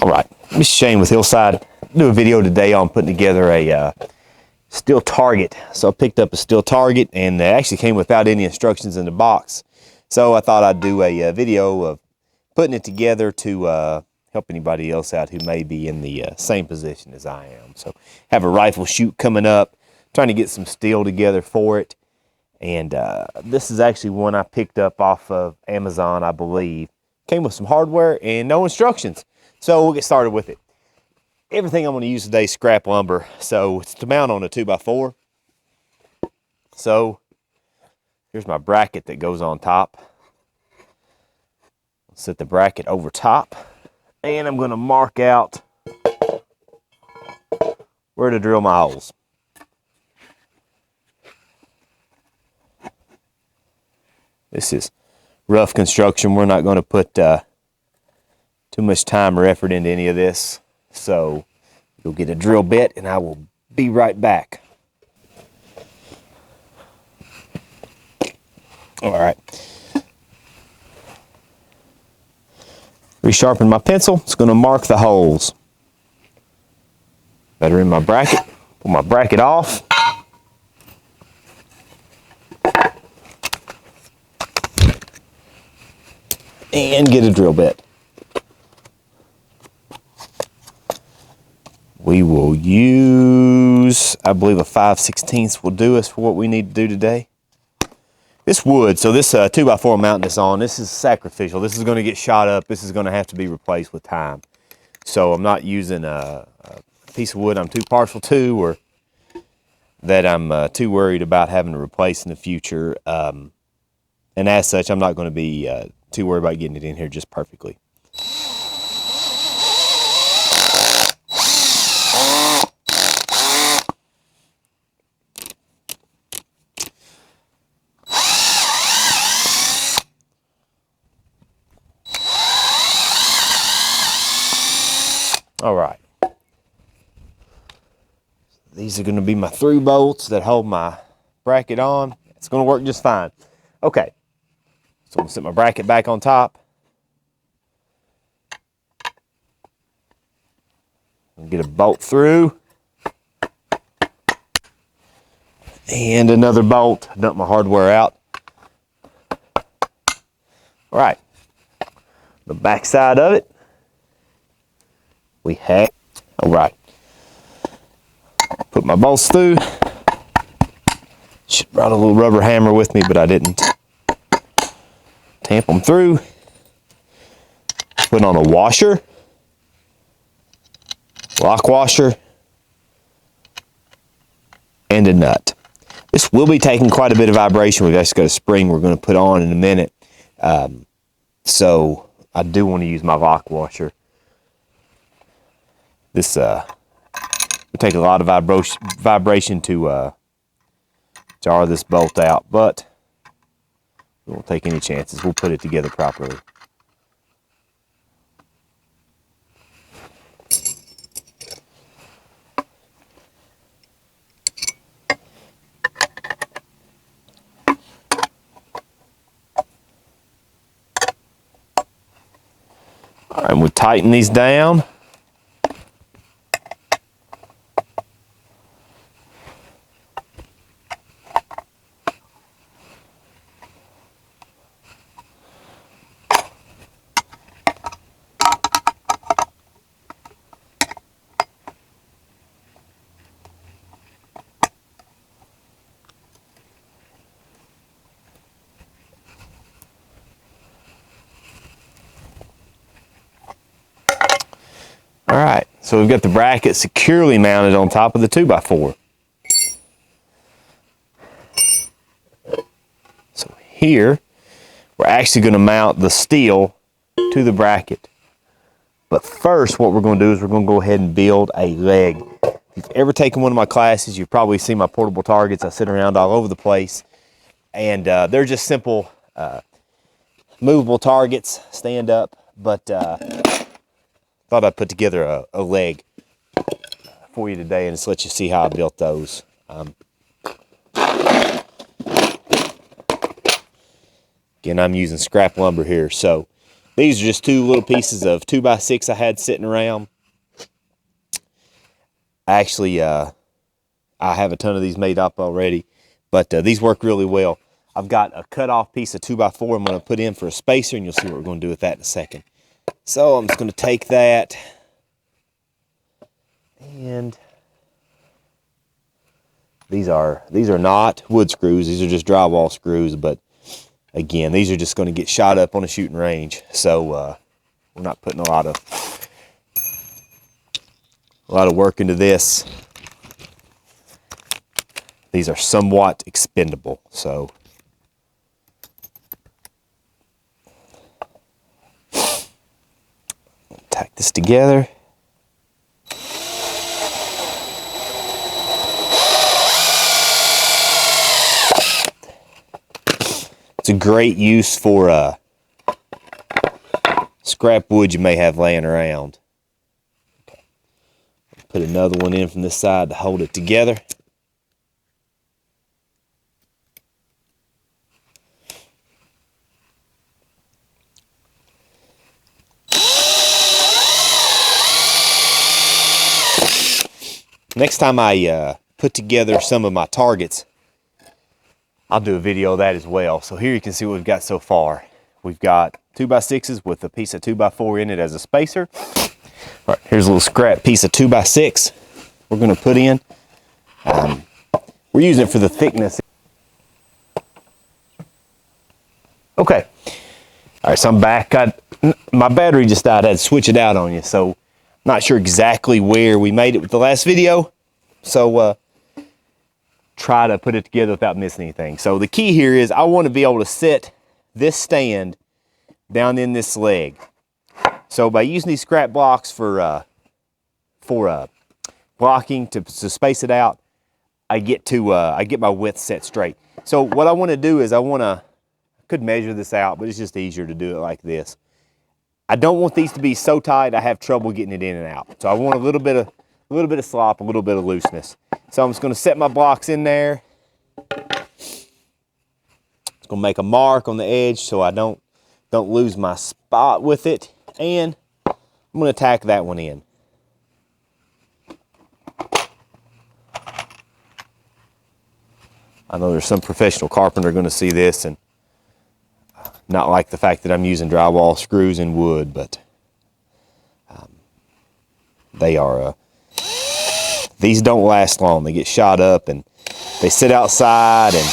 All right, this is Shane with Hillside. Do a video today on putting together a steel target. So I picked up a steel target, and it actually came without any instructions in the box. So I thought I'd do a video of putting it together to help anybody else out who may be in the same position as I am. So have a rifle shoot coming up, trying to get some steel together for it. And this is actually one I picked up off of Amazon, I believe. Came with some hardware and no instructions. So we'll get started with it. Everything I'm going to use today is scrap lumber. So it's to mount on a 2x4. So here's my bracket that goes on top. I'll set the bracket over top. And I'm going to mark out where to drill my holes. This is rough construction. We're not going to put too much time or effort into any of this. So you'll get a drill bit and I will be right back. All right. Resharpen my pencil. It's going to mark the holes that are in my bracket. Pull my bracket off. And get a drill bit. We will use, I believe, a 5/16 will do us for what we need to do today. This wood, so this 2x4 mounting this on, this is sacrificial. This is going to get shot up. This is going to have to be replaced with time. So I'm not using a piece of wood I'm too partial to, or that I'm too worried about having to replace in the future. And as such, I'm not going to be too worried about getting it in here just perfectly. All right. These are going to be my through bolts that hold my bracket on. It's going to work just fine. Okay. So I'm going to set my bracket back on top. I'll get a bolt through. And another bolt. Dump my hardware out. All right. The back side of it. We have. All right. Put my bolts through. Should have brought a little rubber hammer with me, but I didn't. Tamp them through. Put on a washer. Lock washer. And a nut. This will be taking quite a bit of vibration. We've actually got a spring we're going to put on in a minute. So I do want to use my lock washer. This will take a lot of vibration to jar this bolt out, but we won't take any chances. We'll put it together properly. All right, and we'll tighten these down. All right, so we've got the bracket securely mounted on top of the 2x4. So here, we're actually going to mount the steel to the bracket. But first, what we're going to do is we're going to go ahead and build a leg. If you've ever taken one of my classes, you've probably seen my portable targets. I sit around all over the place. And they're just simple movable targets, stand up. But thought I'd put together a leg for you today and just let you see how I built those. Again, I'm using scrap lumber here, so These are just two little pieces of 2x6 I had sitting around. Actually, I have a ton of these made up already, but these work really well. I've got a cut off piece of 2x4 I'm going to put in for a spacer, and you'll see what we're going to do with that in a second. So I'm just going to take that, and these are not wood screws. These are just drywall screws, but again, these are just going to get shot up on a shooting range. So we're not putting a lot of work into this. These are somewhat expendable, so tack this together. It's a great use for scrap wood you may have laying around. Put another one in from this side to hold it together. Next time I put together some of my targets, I'll do a video of that as well. So here you can see what we've got so far. We've got 2x6s with a piece of 2x4 in it as a spacer. All right, here's a little scrap piece of 2x6 we're going to put in. We're using it for the thickness. Okay. All right, so I'm back. My battery just died. I had to switch it out on you, so not sure exactly where we made it with the last video. So try to put it together without missing anything. So the key here is I want to be able to set this stand down in this leg. So by using these scrap blocks for blocking to space it out, I get my width set straight. So what I want to do is I could measure this out, but it's just easier to do it like this. I don't want these to be so tight I have trouble getting it in and out. So I want a little bit of slop, a little bit of looseness. So I'm just going to set my blocks in there. It's going to make a mark on the edge so I don't lose my spot with it. And I'm going to tack that one in. I know there's some professional carpenter going to see this and not like the fact that I'm using drywall screws and wood, but they are, these don't last long. They get shot up and they sit outside, and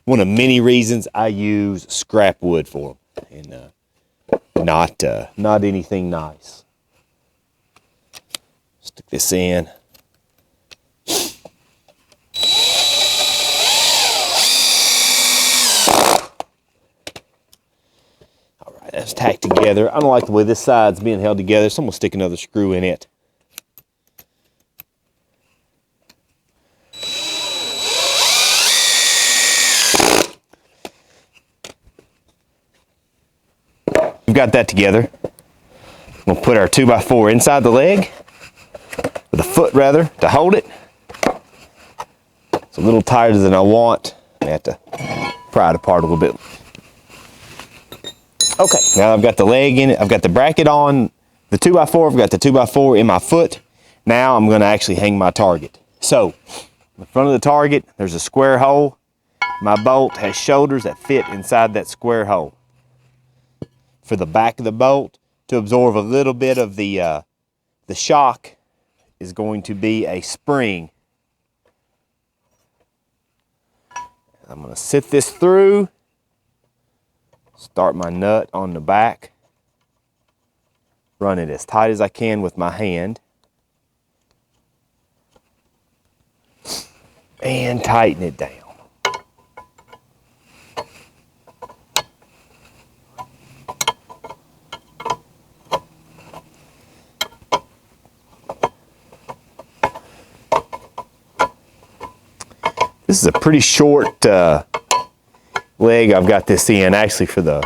one of many reasons I use scrap wood for them, and not anything nice. Stick this in. All right, that's tacked together. I don't like the way this side's being held together, so I'm gonna stick another screw in it. We've got that together. We'll put our 2x4 inside the leg, with a foot rather, to hold it. It's a little tighter than I want. I have to pry it apart a little bit. Okay, now I've got the leg in it. I've got the bracket on the 2x4. I've got the 2x4 in my foot. Now I'm going to actually hang my target. So, in the front of the target, there's a square hole. My bolt has shoulders that fit inside that square hole. For the back of the bolt, to absorb a little bit of the shock, is going to be a spring. I'm going to sit this through, start my nut on the back, run it as tight as I can with my hand, and tighten it down. This is a pretty short leg I've got this in. Actually, for the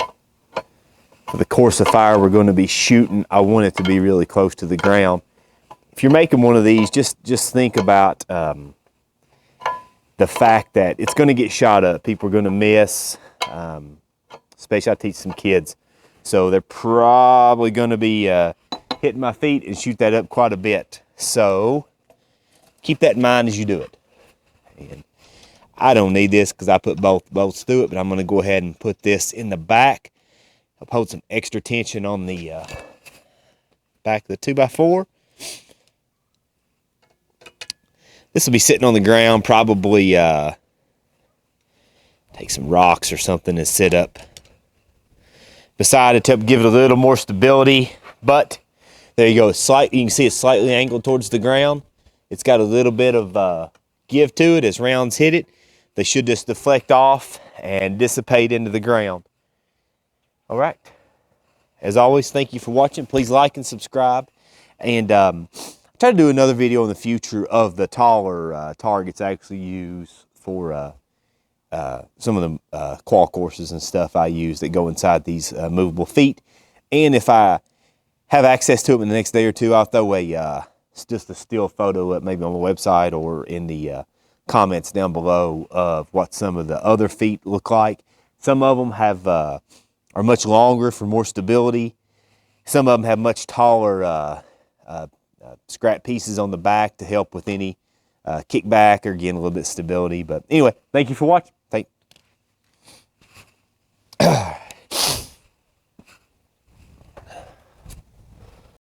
course of fire we're going to be shooting, I want it to be really close to the ground. If you're making one of these, just think about the fact that it's going to get shot up. People are going to miss, especially I teach some kids. So they're probably going to be hitting my feet and shoot that up quite a bit. So keep that in mind as you do it. And I don't need this because I put both bolts through it, but I'm going to go ahead and put this in the back. I'll hold some extra tension on the back of the 2x4. This will be sitting on the ground, probably take some rocks or something and sit up beside it to give it a little more stability. But there you go. You can see it's slightly angled towards the ground. It's got a little bit of give to it as rounds hit it. They should just deflect off and dissipate into the ground. All right. As always, thank you for watching. Please like and subscribe. And try to do another video in the future of the taller targets I actually use for some of the qual courses and stuff I use that go inside these movable feet. And if I have access to them in the next day or two, I'll throw just a still photo up maybe on the website or in the comments down below of what some of the other feet look like. Some of them are much longer for more stability. Some of them have much taller scrap pieces on the back to help with any kickback or again a little bit of stability. But anyway, thank you for watching.